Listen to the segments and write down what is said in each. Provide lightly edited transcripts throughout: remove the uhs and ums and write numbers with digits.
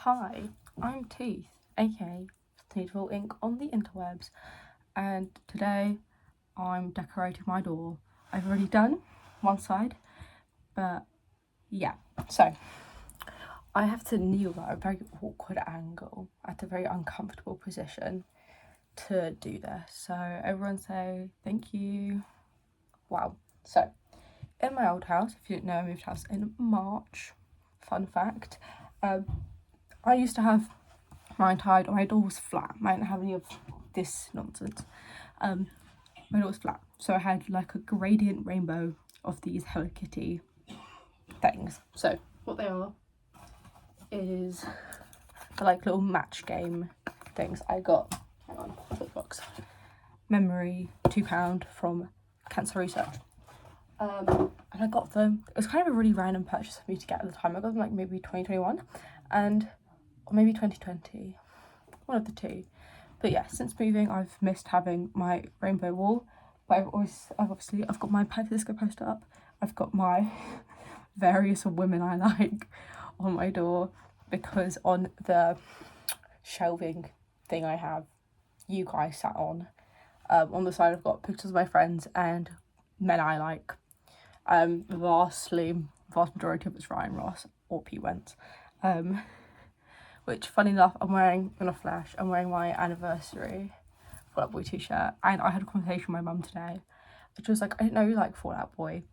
Hi, I'm Teeth, aka Needful Ink on the interwebs, and today I'm decorating my door. I've already done one side, but yeah, so I have to kneel at a very awkward angle, at a very uncomfortable position to do this. So everyone say thank you. Wow. So in my old house, if you didn't know, I moved house in March. Fun fact. I used to have my door was flat. I didn't have any of this nonsense. My door was flat, so I had like a gradient rainbow of these Hello Kitty things. So what they are is the like little match game things. I got, hang on, box memory £2 from Cancer Research. And I got them. It was kind of a really random purchase for me to get at the time. I got them like maybe 2021 or maybe 2020, one of the two. But yeah, since moving, I've missed having my rainbow wall. But I've got my Piper Disco poster up. I've got my various women I like on my door, because on the shelving thing I have, you guys sat on the side I've got pictures of my friends and men I like. Vast majority of it's Ryan Ross or Pete Wentz. Which, funny enough, I'm wearing my anniversary Fall Out Boy t-shirt, and I had a conversation with my mum today, which was like, I didn't know you like Fall Out Boy.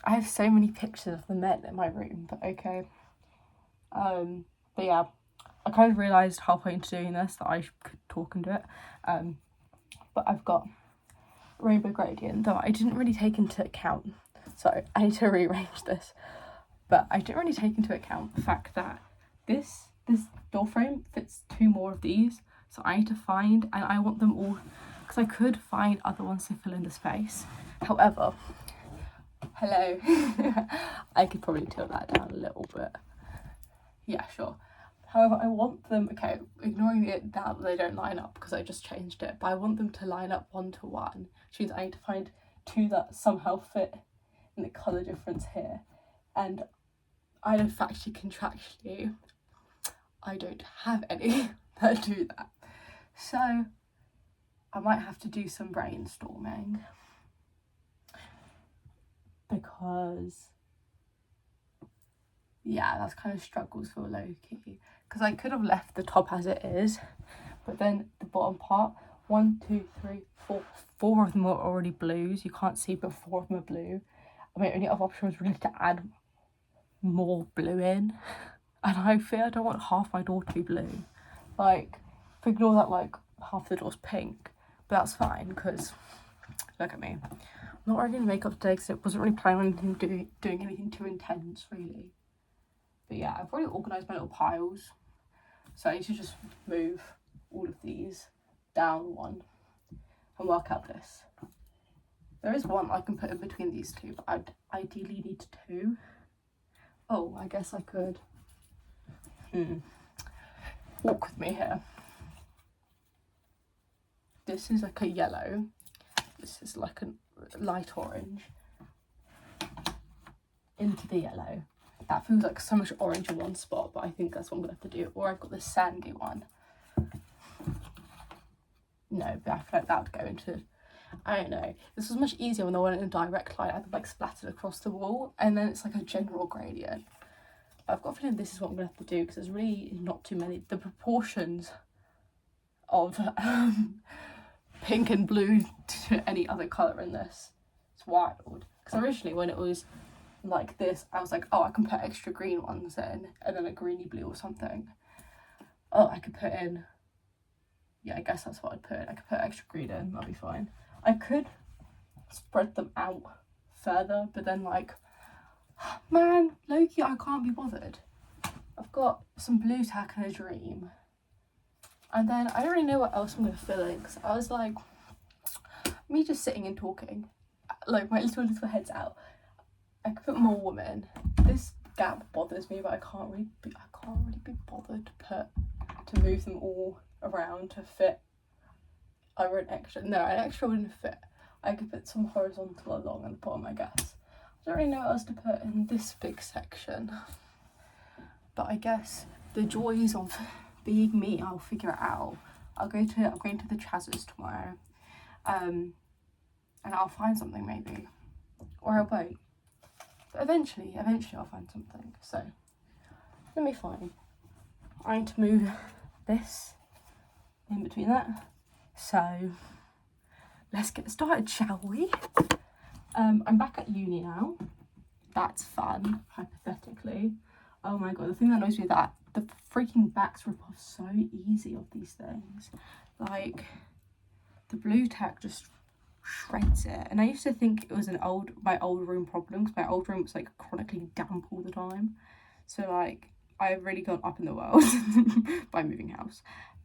I have so many pictures of the men in my room, but okay. But yeah, I kind of realised halfway into doing this that I could talk and do it. But I've got Rainbow Gradient, though I didn't really take into account. So I need to rearrange this. But I didn't really take into account the fact that this door frame fits 2 more of these. So I need to find, and I want them all, because I could find other ones to fill in the space. However, hello, I could probably tilt that down a little bit. Yeah, sure. However, I want them, okay, ignoring it that they don't line up because I just changed it, but I want them to line up 1 to 1, which means I need to find 2 that somehow fit in the colour difference here. And I know factually, contractually, I don't have any that do that. So I might have to do some brainstorming, because yeah, that's kind of struggles for Loki, because I could have left the top as it is, but then the bottom part, 1, 2, 3, 4 of them are already blues. You can't see, but 4 of them are blue. I mean, only other option was really to add more blue in, and I feel I don't want half my door to be blue. Like, if we ignore that, like half the door's pink, but that's fine, because look at me. I'm not really doing makeup today because I wasn't really planning on doing anything too intense, really. But yeah, I've already organised my little piles, so I need to just move all of these down 1 and work out this. There is 1 I can put in between these 2, but I'd ideally need 2. Oh, I guess I could. Walk with me here. This is like a yellow. This is like a light orange into the yellow. That feels like so much orange in 1 spot, but I think that's what I'm gonna have to do. Or I've got this sandy one. No, but I feel like that would go into, I don't know. This was much easier when I went in a direct line. I had them like splattered across the wall, and then it's like a general gradient. I've got a feeling this is what I'm gonna have to do, because there's really not too many. The proportions of pink and blue to any other colour in this, it's wild. Because originally when it was like this, I was like, oh, I can put extra green ones in, and then a greeny blue or something. Oh, I could put in, yeah, I guess that's what I'd put in. I could put extra green in, that'd be fine. I could spread them out further, but then like, man, Loki, I can't be bothered. I've got some blue tack and a dream. And then I don't really know what else I'm going to fill in, because I was like, me just sitting and talking, like my little head's out. I could put more women. This gap bothers me, but I can't really be bothered to move them all around to fit. I wrote extra. No, an extra wouldn't fit. I could put some horizontal along at the bottom, I guess. I don't really know what else to put in this big section. But I guess the joys of being me, I'll figure it out. I'm going to the Chaz's tomorrow, and I'll find something maybe, or I won't. But eventually I'll find something. So let me find. I need to move this in between that. So let's get started, shall we? I'm back at uni now. That's fun, hypothetically. Oh my god, the thing that annoys me is that the freaking backs rip off so easy of these things. Like, the blue tack just shreds it. And I used to think it was my old room problem, because my old room was like chronically damp all the time. So like, I've really gone up in the world by moving house.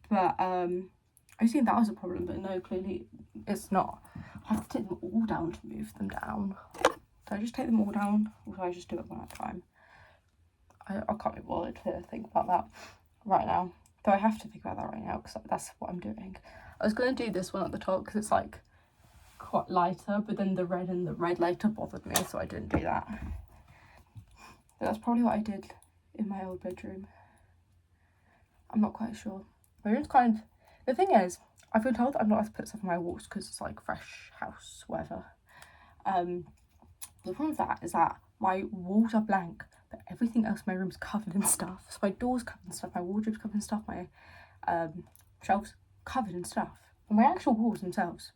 But I think that was a problem, but no, clearly it's not. I have to take them all down to move them down. Do I just take them all down, or do I just do it one at a time? I can't be bothered to think about that right now. Though I have to think about that right now, because that's what I'm doing. I was going to do this one at the top, because it's like quite lighter, but then the red and the red lighter bothered me, so I didn't do that. But that's probably what I did in my old bedroom. I'm not quite sure. My room's kind of... The thing is, I've been told that I'm not allowed to put stuff on my walls because it's like fresh house, whatever. The problem with that is that my walls are blank, but everything else in my room's covered in stuff. So my door's covered in stuff, my wardrobe's covered in stuff, my shelves covered in stuff. And my actual walls themselves,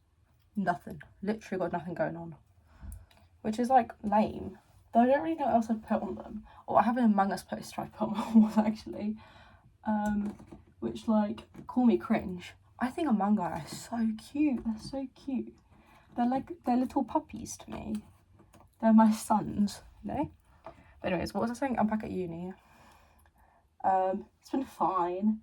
nothing. Literally got nothing going on. Which is like lame. Though I don't really know what else I'd put on them. Or I have an Among Us poster I'd put on my walls actually. Which like, call me cringe. I think Among Us are so cute. They're so cute. They're little puppies to me. They're my sons, you know? But anyways, what was I saying? I'm back at uni. It's been fine.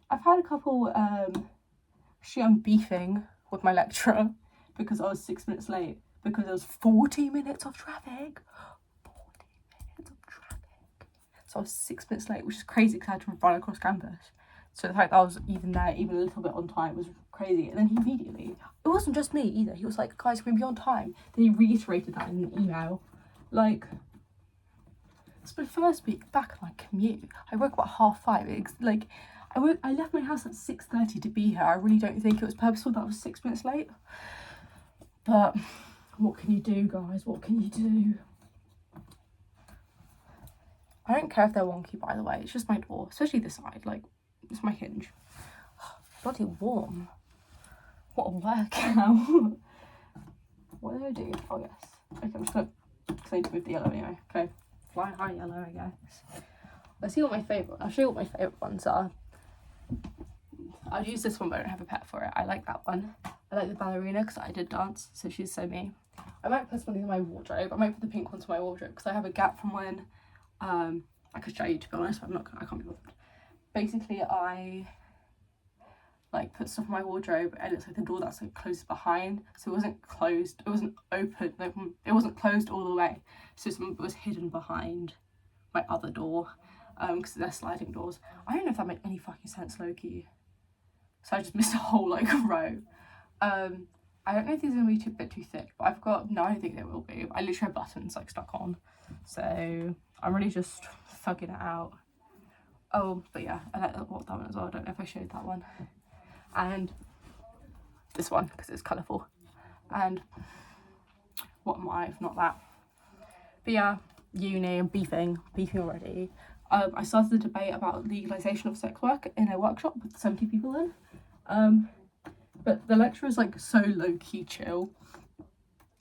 I've had a couple, actually I'm beefing with my lecturer because I was 6 minutes late because there was 40 minutes of traffic. 40 minutes of traffic. So I was 6 minutes late, which is crazy because I had to run across campus. So the fact that I was even there, even a little bit on time, was crazy. And then he immediately, it wasn't just me either. He was like, guys, we're going to be on time. Then he reiterated that in an email. Like, it's my first week back on my commute. I woke up at 5:30. Like, I left my house at 6:30 to be here. I really don't think it was purposeful that I was 6 minutes late. But what can you do, guys? What can you do? I don't care if they're wonky, by the way. It's just my door, especially this side. Like, it's my hinge. Bloody warm. What a workout. What do I do? Oh, yes. Okay, I'm just gonna... Because I need to move the yellow anyway. Okay. Fly high yellow, I guess. Let's see what my favourite... I'll show you what my favourite ones are. I'll use this one, but I don't have a pet for it. I like that one. I like the ballerina because I did dance, so she's so me. I might put something in my wardrobe. I might put the pink ones in my wardrobe because I have a gap from when... I could show you, to be honest, but I can't be bothered. Basically, I like put stuff in my wardrobe and it's like the door that's like closed behind, so it wasn't closed, it wasn't open, like, it wasn't closed all the way, so something was hidden behind my other door, because they're sliding doors. I don't know if that made any fucking sense, low-key, so I just missed a whole like row. I don't know if these are gonna be a bit too thick, but I've got, no, I don't think they will be. I literally have buttons like stuck on, so I'm really just thugging it out. Oh, but yeah, I like that one as well. I don't know if I showed that one. And this one, because it's colourful. And what am I if not that? But yeah, uni, beefing already. I started a debate about legalisation of sex work in a workshop with 70 people in. But the lecturer is like so low-key chill.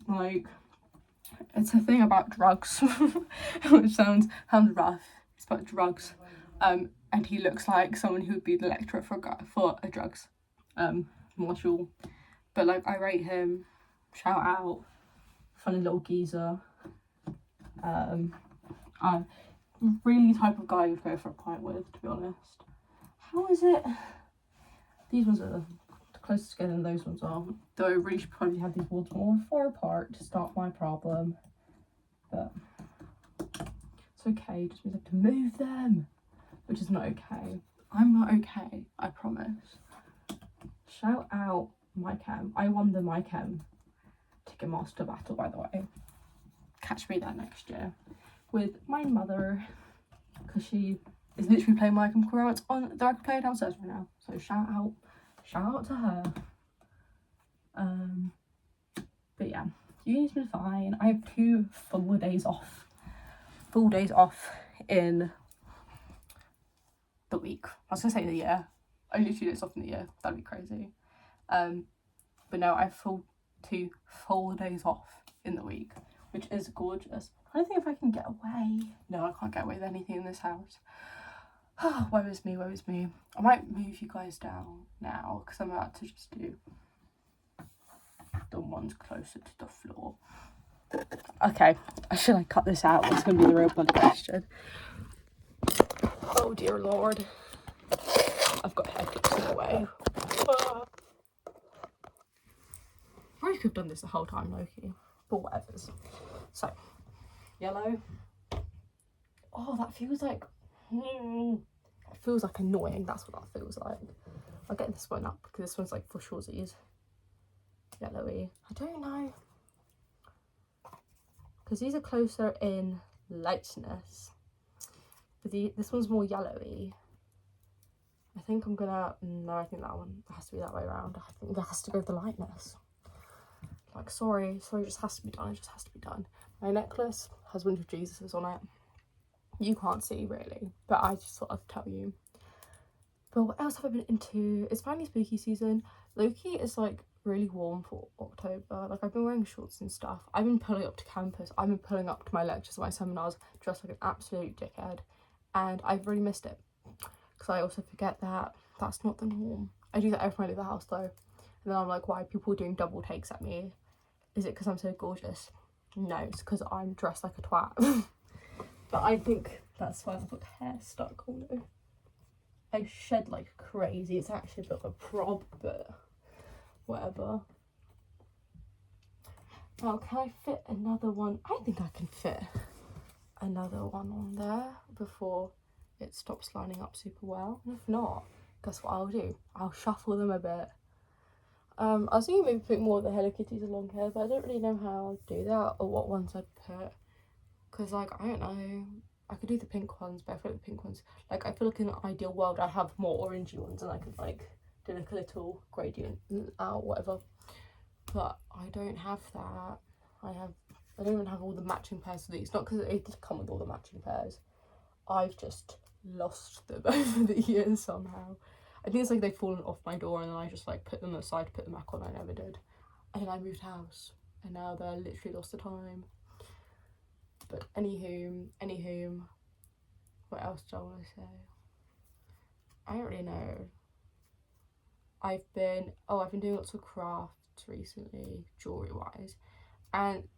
Like, it's a thing about drugs, which sounds rough. It's about drugs. And he looks like someone who would be the lecturer for a drugs module. But like, I rate him, shout out, funny little geezer. I'm really the type of guy you'd go for a pint with, to be honest. How is it? These ones are closer together than those ones are. Though I really should probably have these walls more far apart to start my problem. But it's okay, just means I have to move them. Which is not okay. I'm not okay, I promise. Shout out MyChem. I won the MyChem Ticketmaster battle, by the way. Catch me there next year with my mother, because she is literally playing my Chemical Romance on the record player downstairs right now. So shout out to her. But yeah, uni's been fine. I have 2 full days off. Full days off in the week. I was gonna say the year. Only 2 days off in the year. That'd be crazy. But no, I have 2 full days off in the week, which is gorgeous. I don't think if I can get away. No, I can't get away with anything in this house. Woe is me. I might move you guys down now because I'm about to just do the ones closer to the floor. Okay, should I cut this out? What's going to be the real blood question? Oh dear lord. I've got hair clips in the way. I could have done this the whole time, Loki. But whatever's. So, yellow. Oh, that feels like... It feels like annoying. That's what that feels like. I'll get this one up because this one's like for shorties. Yellowy. I don't know. Because these are closer in lightness. But this one's more yellowy. I think I'm gonna... No, I think that one has to be that way around. I think that has to go with the lightness. Like, sorry, it just has to be done. It just has to be done. My necklace has Winter Jesuses on it. You can't see, really. But I just thought I'd tell you. But what else have I been into? It's finally spooky season. Loki is, like, really warm for October. Like, I've been wearing shorts and stuff. I've been pulling up to campus. I've been pulling up to my lectures, my seminars, dressed like an absolute dickhead. And I've really missed it. Because I also forget that that's not the norm. I do that every time I leave the house, though. And then I'm like, why are people doing double takes at me? Is it because I'm so gorgeous? No, it's because I'm dressed like a twat. But I think that's why I've got hair stuck on it. I shed like crazy. It's actually a bit of a prob, but whatever. Now, can I fit another one? I think I can fit another one on there before it stops lining up super well. And if not, guess what I'll do? I'll shuffle them a bit. I was thinking maybe put more of the Hello Kitties along here, but I don't really know how to do that or what ones I'd put. Because, like, I don't know. I could do the pink ones, but I feel like the pink ones... Like, I feel like in an ideal world, I have more orangey ones and I could, like, do, like, a little gradient out, whatever. But I don't have that. I don't even have all the matching pairs of these. Not because it did come with all the matching pairs. I've just lost them over the years somehow. I think it's like they've fallen off my door and then I just like put them aside to put them back on. I never did. And then I moved house and now they're literally lost to time. But anywho, what else do I want to say? I don't really know. I've been doing lots of crafts recently, jewellery wise, and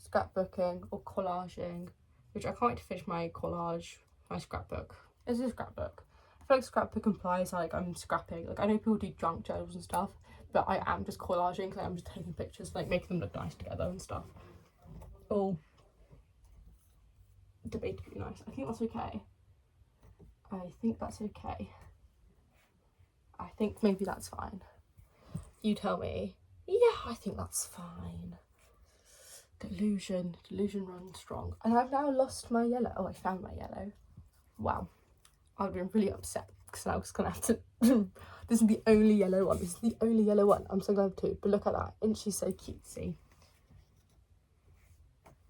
scrapbooking or collaging, which I can't wait to finish my collage, my scrapbook. It's a scrapbook. I feel like scrapbook implies like I'm scrapping. Like I know people do junk journals and stuff, but I am just collaging because I'm just taking pictures, like making them look nice together and stuff. Oh, debatably nice. I think that's okay. I think maybe that's fine. You tell me. Yeah, I think that's fine. Delusion runs strong. And I've now lost my yellow. Oh, I found my yellow. Wow. I've been really upset because I was gonna have to... This is the only yellow one. I'm so glad I have two. But look at that. Isn't she so cutesy?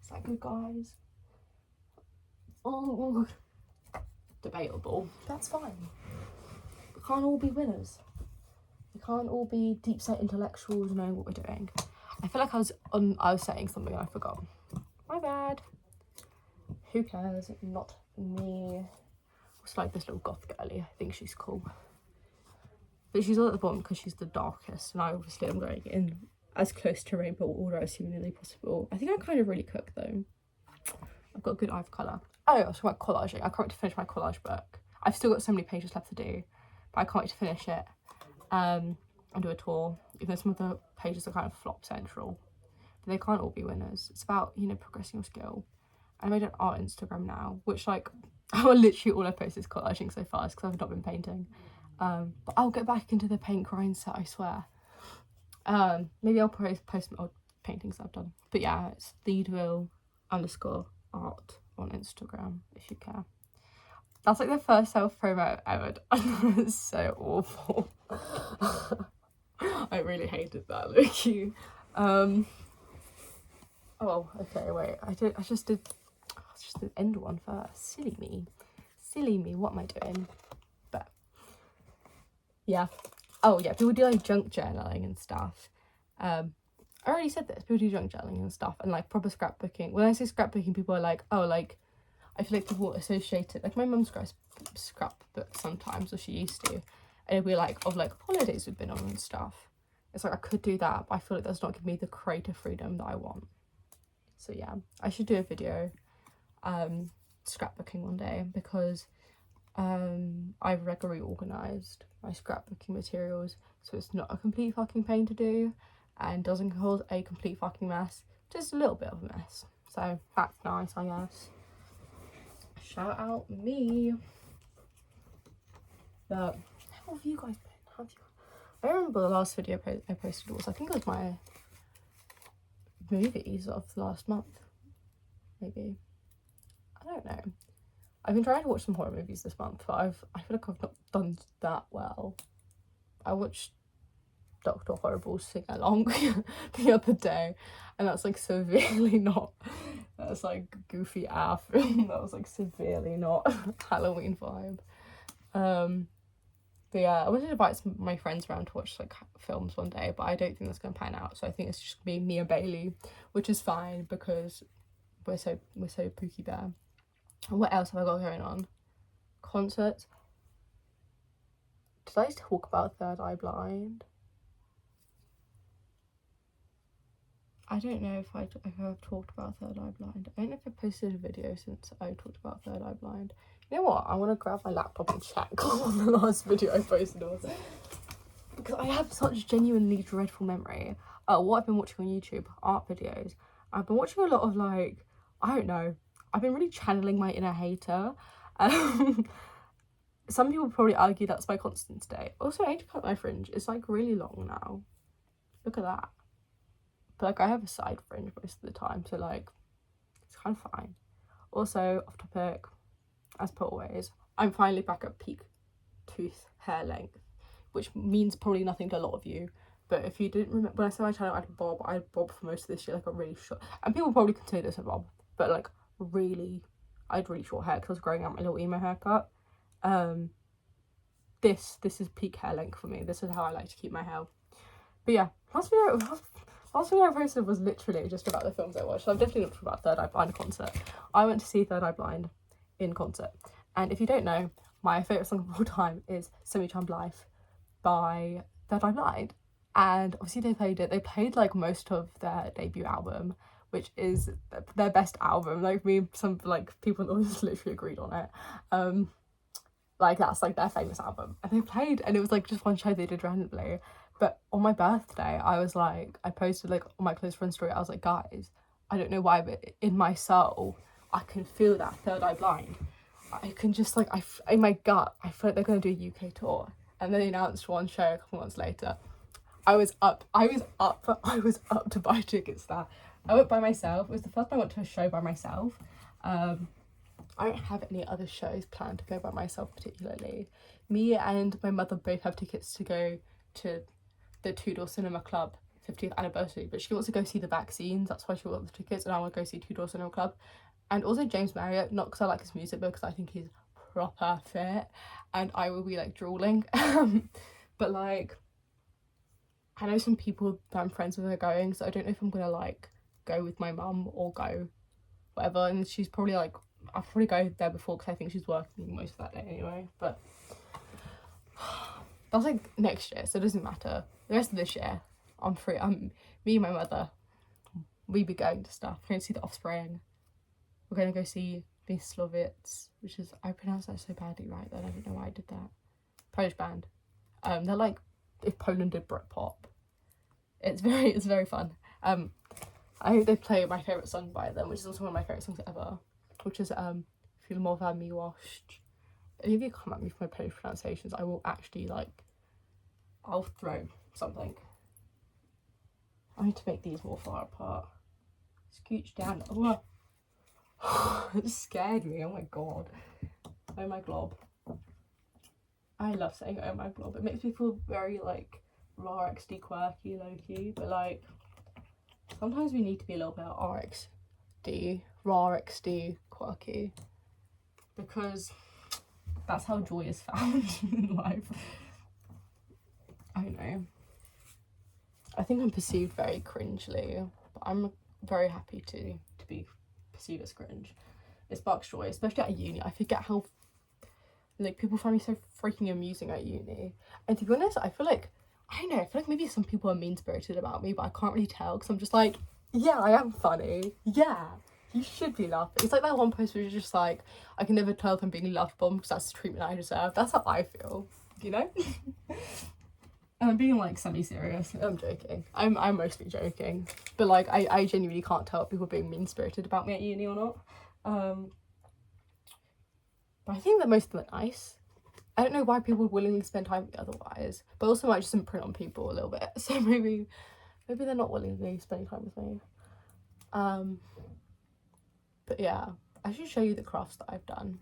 Is that good, guys? Oh, debatable. That's fine. We can't all be winners. We can't all be deep set intellectuals knowing what we're doing. I feel like I was saying something and I forgot. My bad. Who cares? Not me. It's like this little goth girlie. I think she's cool. But she's all at the bottom because she's the darkest. And I obviously am going in as close to rainbow order as humanly possible. I think I kind of really cook though. I've got a good eye for colour. Oh, I was talking about collaging. I can't wait to finish my collage book. I've still got so many pages left to do, but I can't wait to finish it and do a tour, even though some of the pages are kind of flop central. But they can't all be winners. It's about, you know, progressing your skill. I made an art Instagram now, which like, literally all I post is collaging so far because I've not been painting. But I'll get back into the paint grind set, I swear. Maybe I'll post my old paintings I've done. But yeah, it's Theedville_art on Instagram if you care. That's like the first self-promo I've ever done. It's so awful. I really hated that, Loki. Oh, okay, wait. I just did end one first. Silly me. What am I doing? But yeah. Oh yeah, people do like junk journaling and stuff. I already said this. People do junk journaling and stuff, and like proper scrapbooking. When I say scrapbooking, people are like, oh, like I feel like people associate it. Like my mum scrapbook sometimes, or she used to, and it'd be like of like holidays we've been on and stuff. It's like I could do that, but I feel like that's not giving me the creative freedom that I want. So yeah, I should do a video scrapbooking one day, because I've regularly organised my scrapbooking materials so it's not a complete fucking pain to do and doesn't cause a complete fucking mess, just a little bit of a mess. So that's nice, I guess. Shout out me. But how have you guys been? I remember the last video I posted was, I think it was my movies of last month, maybe. I don't know. I've been trying to watch some horror movies this month, but I feel like I've not done that well. I watched Dr. Horrible's Sing Along the other day, and that's like severely not, that's like goofy ass film. That was like severely not Halloween vibe. But yeah, I wanted to invite some of my friends around to watch like films one day, but I don't think that's gonna pan out. So I think it's just gonna be me and Bailey, which is fine because we're so Pookie Bear. And what else have I got going on? Concerts. Did I talk about Third Eye Blind? I don't know if I've talked about Third Eye Blind. I don't know if I posted a video since I talked about Third Eye Blind. You know what? I want to grab my laptop and check what the last video I posted was. Because I have such genuinely dreadful memory. What I've been watching on YouTube, art videos. I've been watching a lot of like, I don't know. I've been really channeling my inner hater. Some people probably argue that's my constant state. Also, I need to cut my fringe. It's like really long now. Look at that. But like I have a side fringe most of the time, so like it's kind of fine. Also, off topic, as per always, I'm finally back at peak tooth hair length, which means probably nothing to a lot of you. But if you didn't remember, when I started my channel, I had bob for most of this year, like a really short, and people probably consider this a bob, but like really, I had really short hair because I was growing out my little emo haircut. This is peak hair length for me. This is how I like to keep my hair. But yeah, last video I posted was literally just about the films I watched. So I've definitely not talked about Third Eye Blind concert. I went to see Third Eye Blind in concert. And if you don't know, my favourite song of all time is Semi-Charmed Life by Third Eye Blind. And obviously they played like most of their debut album, which is their best album. Like some like people always literally agreed on it. Like that's like their famous album. And they played, and it was like just one show they did randomly. But on my birthday, I was like, I posted like on my close friend story, I was like, guys, I don't know why, but in my soul, I can feel that Third Eye Blind. I can just like, in my gut, I feel like they're going to do a UK tour. And then they announced one show a couple months later. I was up to buy tickets to that. I went by myself. It was the first time I went to a show by myself. I don't have any other shows planned to go by myself particularly. Me and my mother both have tickets to go to the Two Door Cinema Club 50th anniversary, but she wants to go see the Vaccines. That's why she wants the tickets, and I want to go see Two Door Cinema Club. And also James Marriott, not because I like his music, but because I think he's proper fit, and I will be like drooling. But like, I know some people that I'm friends with are going, so I don't know if I'm gonna like go with my mum or go whatever. And she's probably like, I'll probably go there before because I think she's working most of that day anyway. But that's like next year, so it doesn't matter. The rest of this year, I'm free. Me and my mother, we be going to stuff. We're going to see The Offspring. We're going to go see Myslovitz, which is, I pronounced that so badly right then. I don't know why I did that. Polish band. They're like if Poland did Britpop. It's very fun. I think they play my favourite song by them, which is also one of my favourite songs ever, which is Filmowa Miłość. Any of you come at me for my Polish pronunciations, I will actually like, I'll throw something. I need to make these more far apart. Scooch down. Oh, it scared me. Oh my god. Oh my glob. I love saying oh my glob. It makes me feel very like RxD quirky, low-key, but like sometimes we need to be a little bit RxD quirky, because that's how joy is found in life. I don't know. I think I'm perceived very cringely, but I'm very happy to be perceived as cringe. It sparks joy, especially at uni. I forget how like people find me so freaking amusing at uni. And to be honest, I feel like maybe some people are mean-spirited about me, but I can't really tell, because I'm just like, yeah, I am funny. Yeah, you should be laughing. It's like that one post where you're just like, I can never tell if I'm being laughed upon because that's the treatment I deserve. That's how I feel, you know? And I'm being like semi-serious. I'm joking. I'm mostly joking. But like I genuinely can't tell if people are being mean-spirited about me at uni or not. But I think that most of them are nice. I don't know why people would willingly spend time with me otherwise, but also might just imprint on people a little bit. So maybe they're not willingly spending time with me. But yeah, I should show you the crafts that I've done.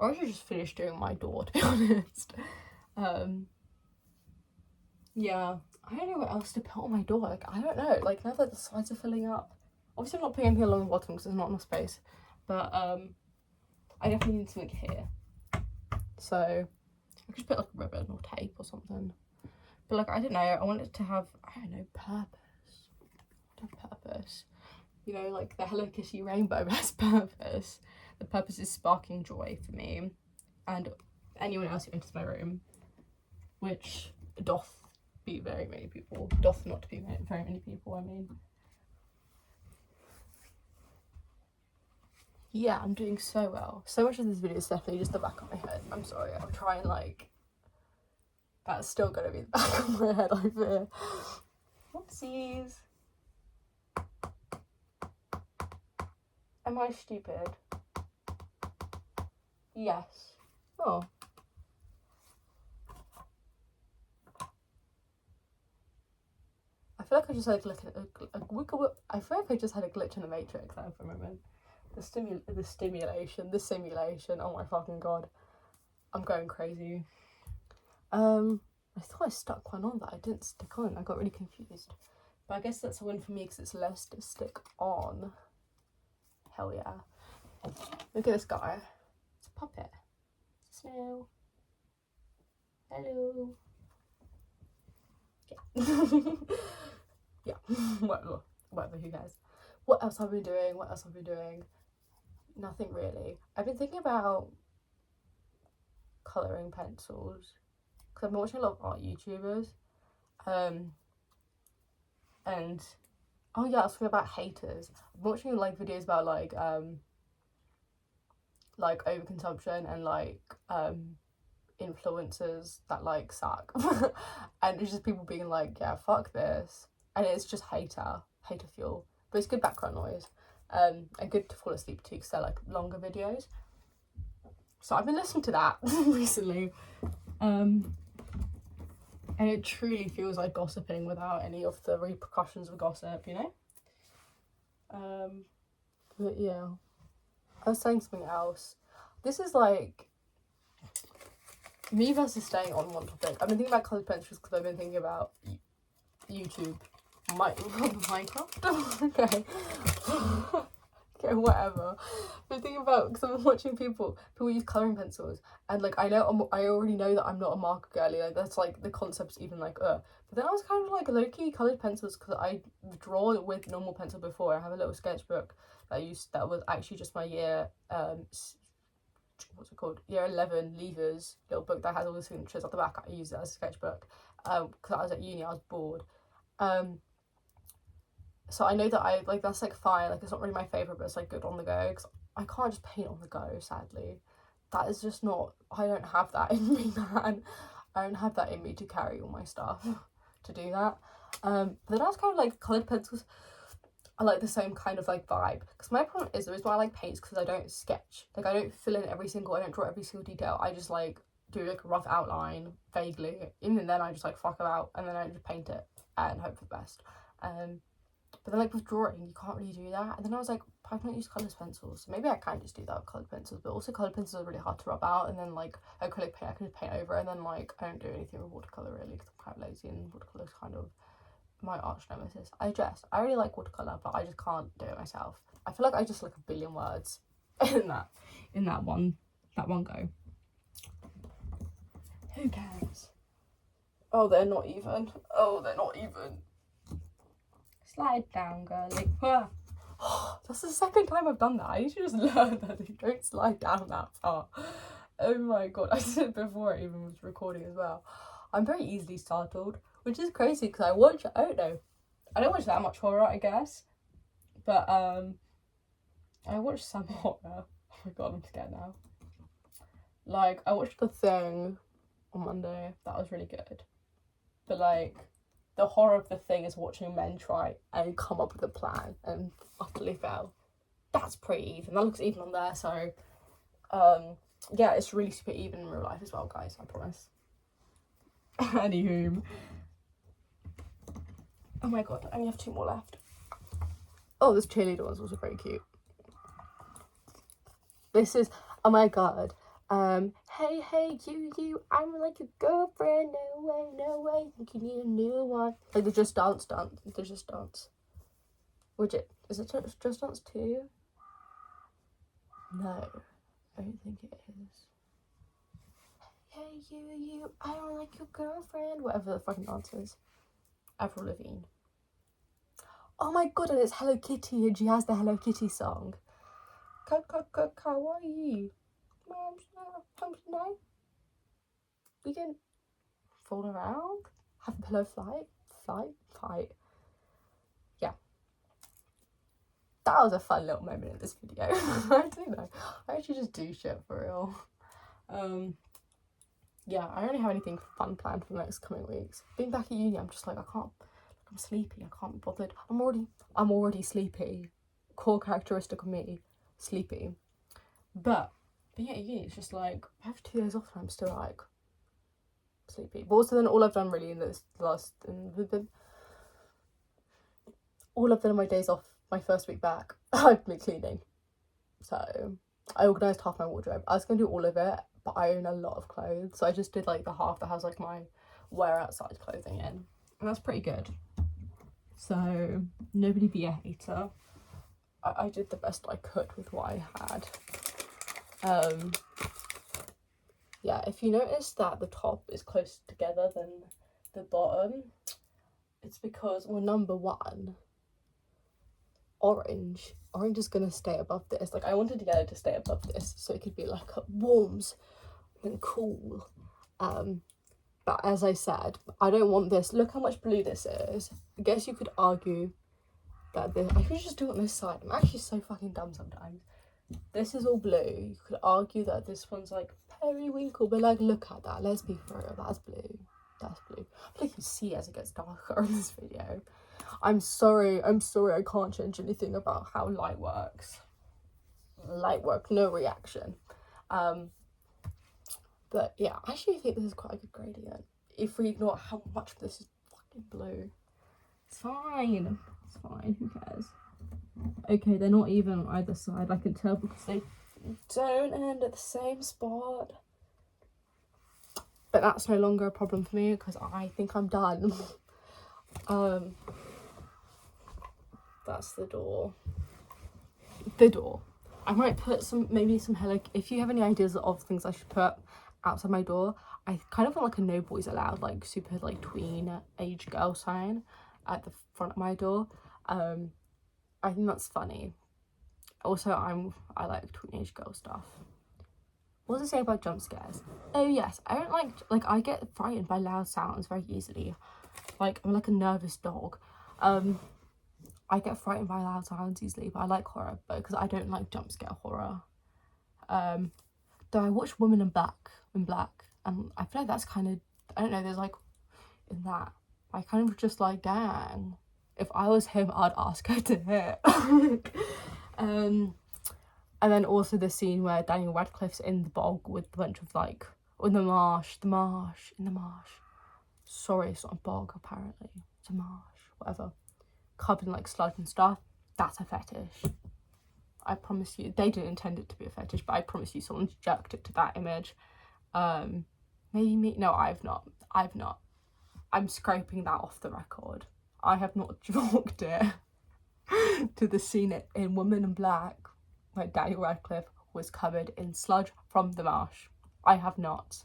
Or I should just finish doing my door, to be honest. Yeah, I don't know what else to put on my door. Like, I don't know. Like, now that the sides are filling up. Obviously, I'm not putting anything along the bottom because there's not enough space. But I definitely need something here. So I could just put like a ribbon or tape or something. But like, I don't know. I want it to have, I don't know, purpose. Purpose. You know, like the Hello Kitty rainbow has purpose. The purpose is sparking joy for me and anyone else who enters my room, which doth be very many people. Doth not be very many people, I mean. Yeah, I'm doing so well. So much of this video is definitely just the back of my head. I'm sorry, I'll try and like... That's still gonna be the back of my head, I fear. Whoopsies. Am I stupid? Yes. Oh. I feel like I just had a glitch. I feel like I just had a glitch in the Matrix there for a moment. The simulation. Oh my fucking god, I'm going crazy. I thought I stuck one on that I didn't stick on. I got really confused. But I guess that's a win for me because it's less to stick on. Hell yeah. Look at this guy. It's a puppet. It's a snail. Hello. Yeah. Yeah. Whatever, who cares? What else have we been doing? Nothing really. I've been thinking about colouring pencils because I've been watching a lot of art YouTubers. And oh yeah, I was talking about haters. I'm watching like videos about like overconsumption and like influencers that like suck. And it's just people being like, yeah, fuck this. And it's just hater fuel. But it's good background noise. And good to fall asleep to because they're like longer videos. So I've been listening to that recently. And it truly feels like gossiping without any of the repercussions of gossip, you know? But yeah. I was saying something else. This is like me versus staying on one topic. I've been thinking about coloured pencils because I've been thinking about YouTube. Minecraft? Okay. Okay, whatever. I'm thinking about, because I'm watching people use colouring pencils, and like I already know that I'm not a marker girly, like that's like the concept's even like But then I was kind of like low-key coloured pencils because I draw with normal pencil before. I have a little sketchbook that was actually just my year what's it called, year 11 leavers little book that has all the signatures at the back. I used it as a sketchbook because I was at uni, I was bored. So I know that I like that's like fine, like it's not really my favourite, but it's like good on the go because I can't just paint on the go, sadly. That is just not, I don't have that in me, man. I don't have that in me to carry all my stuff to do that. But then I was kind of like coloured pencils are like the same kind of like vibe, because my problem is the reason why I like paints because I don't sketch, like I don't fill in I don't draw every single detail. I just like do like a rough outline vaguely, even then I just like fuck it out and then I just paint it and hope for the best. But then, like, with drawing, you can't really do that. And then I was like, I've not used colours pencils. So maybe I can just do that with coloured pencils. But also coloured pencils are really hard to rub out. And then, like, acrylic paint, I can just paint over it. And then, like, I don't do anything with watercolour, really, because I'm kind of lazy. And watercolour is kind of my arch nemesis. I really like watercolour, but I just can't do it myself. I feel like I just like a billion words in that one go. Who cares? Oh, they're not even. Slide down, girlie. That's the second time I've done that. I need to just learn that you don't slide down that far. Oh my god, I did it before I even was recording as well. I'm very easily startled, which is crazy because I don't watch that much horror, I guess. But I watched some horror. Oh my god, I'm scared now. Like, I watched The Thing on Monday. That was really good. But like, the horror of The Thing is watching men try and come up with a plan and utterly fail. That's pretty even. That looks even on there, so yeah, it's really super even in real life as well, guys, I promise. Anywho. Oh my god, I only have 2 more left. Oh, this cheerleader one's also very cute. This is, oh my god. Hey, you, I'm like your girlfriend, no way, think you need a new one. Like the Just Dance. Is it Just Dance 2? No, I don't think it is. Hey, you, I don't like your girlfriend, whatever the fucking answer is. Avril Lavigne. Oh my god, and it's Hello Kitty, and she has the Hello Kitty song. Kawaii. Tonight. We can fall around, have a pillow fight. Yeah. That was a fun little moment in this video. I don't know. I actually just do shit for real. Yeah, I don't really have anything fun planned for the next coming weeks. Being back at uni, I'm just like, I'm sleepy, I can't be bothered. I'm already sleepy. Core characteristic of me, sleepy. But being at uni, it's just like, I have 2 days off and I'm still like sleepy. But also then all I've done really in all of them my days off, my first week back, I've been cleaning. So I organised half my wardrobe. I was going to do all of it, but I own a lot of clothes. So I just did like the half that has like my wear outside clothing in. And that's pretty good. So nobody be a hater. I did the best I could with what I had. Yeah, if you notice that the top is closer together than the bottom, it's because, well, number one, orange is gonna stay above this. Like, I wanted yellow to stay above this so it could be like warms and cool. But as I said, I don't want this. Look how much blue this is. I guess you could argue that I could just do it on this side. I'm actually so fucking dumb sometimes. This is all blue. You could argue that this one's like periwinkle, but like, look at that. Let's be for real. That's blue. I feel like you can see as it gets darker in this video. I'm sorry, I can't change anything about how light works. No reaction. But yeah, I actually think this is quite a good gradient. If we ignore how much of this is fucking blue. It's fine, who cares? Okay, they're not even on either side, I can tell, because they don't end at the same spot. But that's no longer a problem for me, because I think I'm done. That's the door. I might put maybe some Hello, if you have any ideas of things I should put outside my door, I kind of want like a no boys allowed, like super like tween age girl sign at the front of my door. I think that's funny. Also, I like tween age girl stuff. What does it say about jump scares? Oh yes, I don't like I get frightened by loud sounds very easily. Like, I'm like a nervous dog. I get frightened by loud sounds easily, but I like horror, but because I don't like jump scare horror. Though I watched Woman in Black, and I feel like that's kind of, I don't know, there's like, in that, I kind of just like, dang, if I was him, I'd ask her to hit. And then also the scene where Daniel Radcliffe's in the bog with a bunch of like, or in the marsh. Sorry, it's not a bog, apparently. It's a marsh, whatever. covered in like sludge and stuff, that's a fetish. I promise you. They didn't intend it to be a fetish, but I promise you someone's jerked it to that image. Maybe me. No, I've not. I'm scraping that off the record. I have not chalked it to the scene in Woman in Black where Daniel Radcliffe was covered in sludge from the marsh. I have not.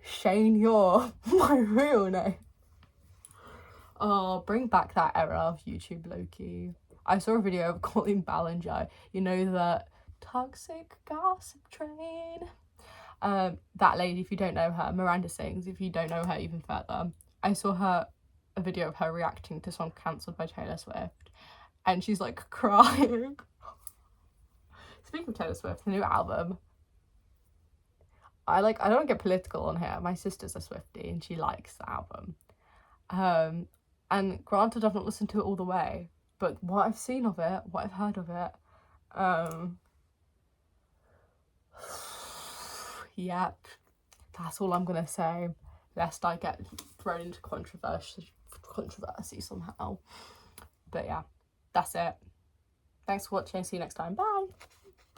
Shane Yor, my real name. Oh, bring back that era of YouTube, Loki. I saw a video of Colleen Ballinger, you know, the toxic gossip train. That lady, if you don't know her, Miranda Sings, if you don't know her even further, I saw a video of her reacting to song cancelled by Taylor Swift, and she's like crying. Speaking of Taylor Swift, the new album, I don't get political on here. My sister's a Swiftie and she likes the album. And granted, I've not listened to it all the way, but what I've seen of it, what I've heard of it, yep, that's all I'm gonna say, lest I get thrown into controversy somehow. But yeah, that's it. Thanks for watching. See you next time. Bye.